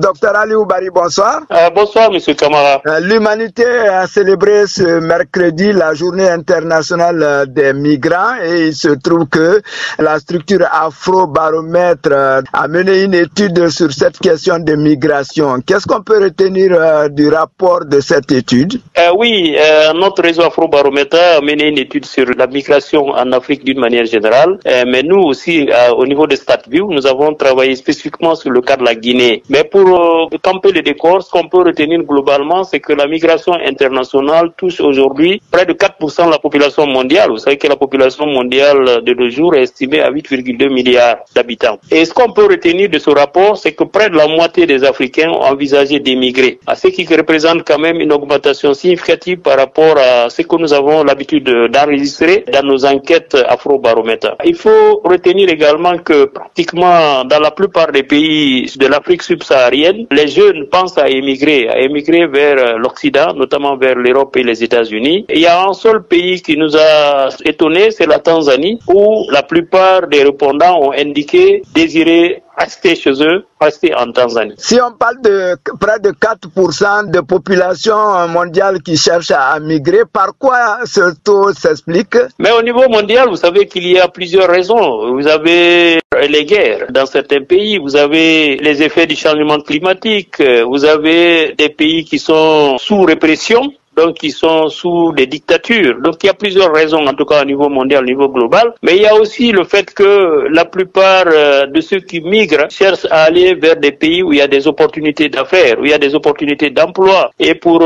Docteur Ali Oubari, bonsoir. Bonsoir, Monsieur Camara. L'humanité a célébré ce mercredi la journée internationale des migrants et il se trouve que la structure Afrobaromètre a mené une étude sur cette question de migration. Qu'est-ce qu'on peut retenir du rapport de cette étude? Oui, notre réseau Afrobaromètre a mené une étude sur la migration en Afrique d'une manière générale, mais nous aussi, au niveau de StatView, nous avons travaillé spécifiquement sur le cas de la Guinée. Mais pour camper le décor, ce qu'on peut retenir globalement, c'est que la migration internationale touche aujourd'hui près de 4% de la population mondiale. Vous savez que la population mondiale de nos jours est estimée à 8,2 milliards d'habitants. Et ce qu'on peut retenir de ce rapport, c'est que près de la moitié des Africains ont envisagé d'émigrer, à ce qui représente quand même une augmentation significative par rapport à ce que nous avons l'habitude d'enregistrer dans nos enquêtes Afrobaromètre. Il faut retenir également que pratiquement dans la plupart des pays de l'Afrique subsaharienne, les jeunes pensent à émigrer vers l'Occident, notamment vers l'Europe et les États-Unis. Il y a un seul pays qui nous a étonnés, c'est la Tanzanie, où la plupart des répondants ont indiqué désirer rester chez eux, rester en Tanzanie. Si on parle de près de 4% de population mondiale qui cherche à migrer, par quoi ce taux s'explique? Mais au niveau mondial, vous savez qu'il y a plusieurs raisons. Vous avez les guerres dans certains pays, vous avez les effets du changement climatique, vous avez des pays qui sont sous répression, donc qui sont sous des dictatures. Donc il y a plusieurs raisons, en tout cas au niveau mondial, au niveau global. Mais il y a aussi le fait que la plupart de ceux qui migrent cherchent à aller vers des pays où il y a des opportunités d'affaires, où il y a des opportunités d'emploi, et pour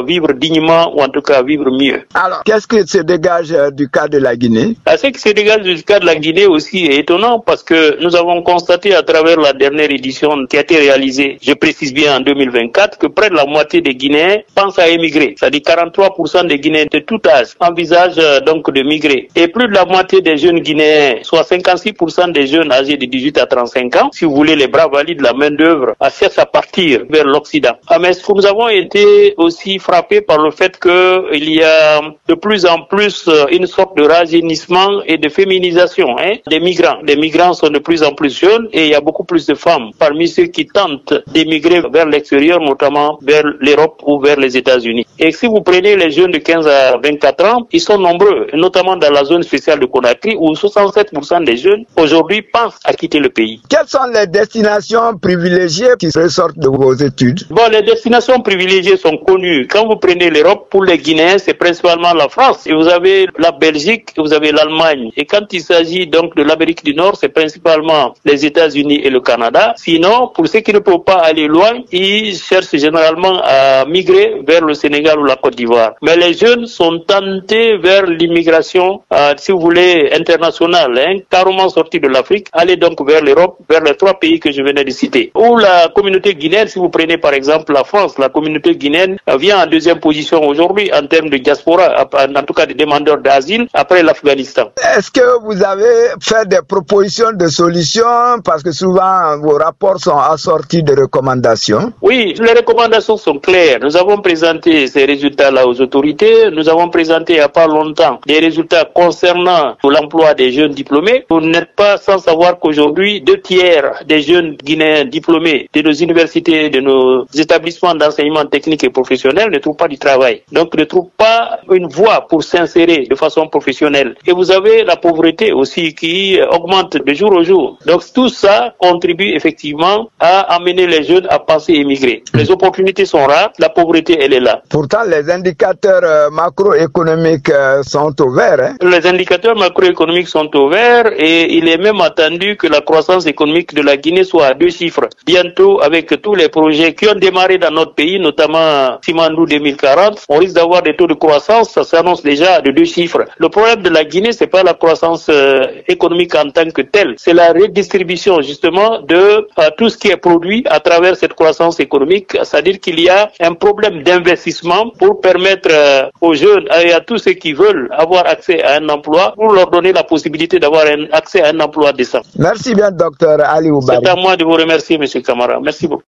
vivre dignement, ou en tout cas vivre mieux. Alors, qu'est-ce qui se dégage du cas de la Guinée? Ce qui se dégage du cas de la Guinée aussi est étonnant, parce que nous avons constaté à travers la dernière édition qui a été réalisée, je précise bien en 2024, que près de la moitié des Guinéens pensent à émigrer. C'est-à-dire 43% des Guinéens de tout âge envisagent donc de migrer. Et plus de la moitié des jeunes Guinéens, soit 56% des jeunes âgés de 18 à 35 ans, si vous voulez, les bras valides, la main-d'œuvre, cherchent à partir vers l'Occident. Mais nous avons été aussi frappés par le fait qu'il y a de plus en plus une sorte de rajeunissement et de féminisation des migrants. Les migrants sont de plus en plus jeunes et il y a beaucoup plus de femmes parmi ceux qui tentent d'émigrer vers l'extérieur, notamment vers l'Europe ou vers les États-Unis. Et si vous prenez les jeunes de 15 à 24 ans, ils sont nombreux, notamment dans la zone spéciale de Conakry, où 67% des jeunes aujourd'hui pensent à quitter le pays. Quelles sont les destinations privilégiées qui ressortent de vos études? Bon, les destinations privilégiées sont connues. Quand vous prenez l'Europe, pour les Guinéens, c'est principalement la France. Et vous avez la Belgique, et vous avez l'Allemagne. Et quand il s'agit donc de l'Amérique du Nord, c'est principalement les États-Unis et le Canada. Sinon, pour ceux qui ne peuvent pas aller loin, ils cherchent généralement à migrer vers le Sénégal ou la Côte d'Ivoire. Mais les jeunes sont tentés vers l'immigration, si vous voulez, internationale, carrément sortie de l'Afrique, aller donc vers l'Europe, vers les trois pays que je venais de citer. Ou la communauté guinéenne, si vous prenez par exemple la France, la communauté guinéenne vient en deuxième position aujourd'hui en termes de diaspora, en tout cas des demandeurs d'asile, après l'Afghanistan. Est-ce que vous avez fait des propositions de solutions, parce que souvent vos rapports sont assortis de recommandations? Oui, les recommandations sont claires. Nous avons présenté ces résultats-là aux autorités. Nous avons présenté il n'y a pas longtemps des résultats concernant l'emploi des jeunes diplômés. Vous n'êtes pas sans savoir qu'aujourd'hui, 2/3 des jeunes Guinéens diplômés de nos universités, de nos établissements d'enseignement technique et professionnel ne trouvent pas du travail. Donc ne trouvent pas une voie pour s'insérer de façon professionnelle. Et vous avez la pauvreté aussi qui augmente de jour au jour. Donc tout ça contribue effectivement à amener les jeunes à penser émigrer. Les opportunités sont rares, la pauvreté elle est là. Pourtant, les indicateurs macroéconomiques sont au vert. Les indicateurs macroéconomiques sont au vert et il est même attendu que la croissance économique de la Guinée soit à 2 chiffres. Bientôt, avec tous les projets qui ont démarré dans notre pays, notamment Simandou 2040, on risque d'avoir des taux de croissance, ça s'annonce déjà de 2 chiffres. Le problème de la Guinée, c'est pas la croissance économique en tant que telle, c'est la redistribution justement de tout ce qui est produit à travers cette croissance économique, c'est-à-dire qu'il y a un problème d'investissement pour permettre aux jeunes et à tous ceux qui veulent avoir accès à un emploi, pour leur donner la possibilité d'avoir accès à un emploi décent. Merci bien, docteur Ali Oubari. C'est à moi de vous remercier, monsieur Camara. Merci beaucoup.